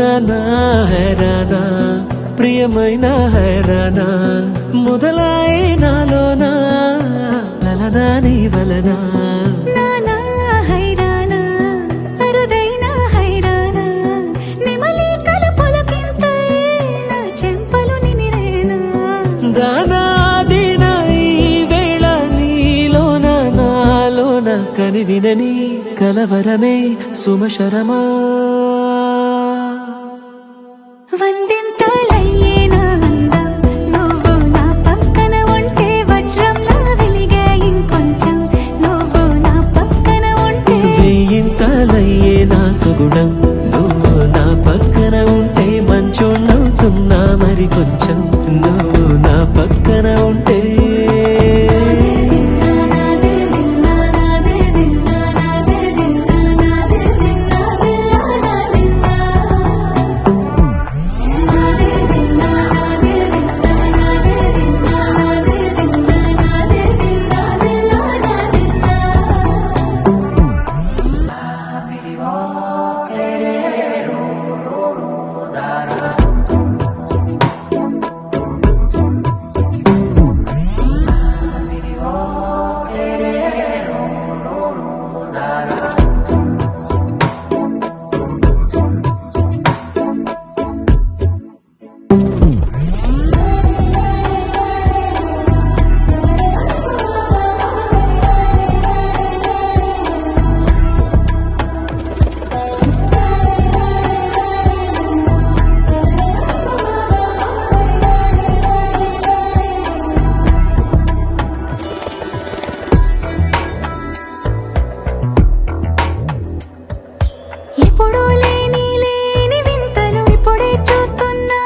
నానా హైరానా ప్రియమైన హైరానా మొదలాయే నాలోనా లలనా నీ వలనా కని వినని కలవరమే సుమశరమా వందింతలయ్యేనా నువ్వు నా పక్కన ఉంటే వజ్రంలా వెలిగే ఇంకొంచెం నువ్వు నా పక్కన ఉంటే వెయ్యింతలయ్యేనా సుగుణం నువ్వు నా పక్కన ఉంటే మంచోణ్ణవుతున్నా మరి కొంచెం నువ్వు నా పక్కన ఉంటే ఎప్పుడూ లేని వింతలు ఇప్పుడే చూస్తున్నా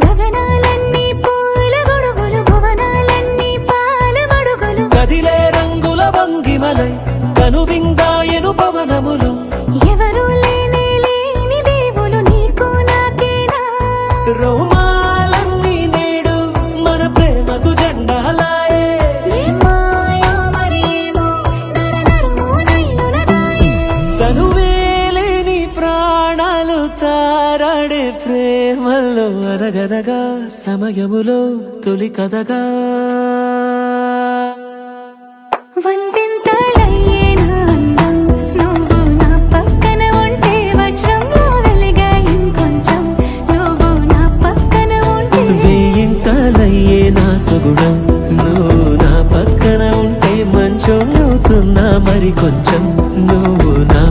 గగనాలన్నీ పూల గొడుగులు భువనాలన్నీ పాల మడుగులు కదిలే రంగుల వంగిమలై కనువిందాయను పవనములు ఎవరూ లేని దేవులు నీకు నాకేనా రోమాలన్నీ నేడు మన ప్రేమకు జెండాలాయే కనువేలేని ప్రాణాలు తారాడే ప్రేమల్లో అనగనగా సమయములో తొలి కథగా వందింతలయ్యేనా నువ్వు నా పక్కన ఉంటే వజ్రంలా వెలిగే ఇంకొంచెం నువ్వు నా పక్కన ఉంటే వెయ్యింతలయ్యేనా సుగుణం నువ్వు నా పక్కన ఉంటే మంచోణ్ణవుతున్నా మరి కొంచెం నువ్వు నా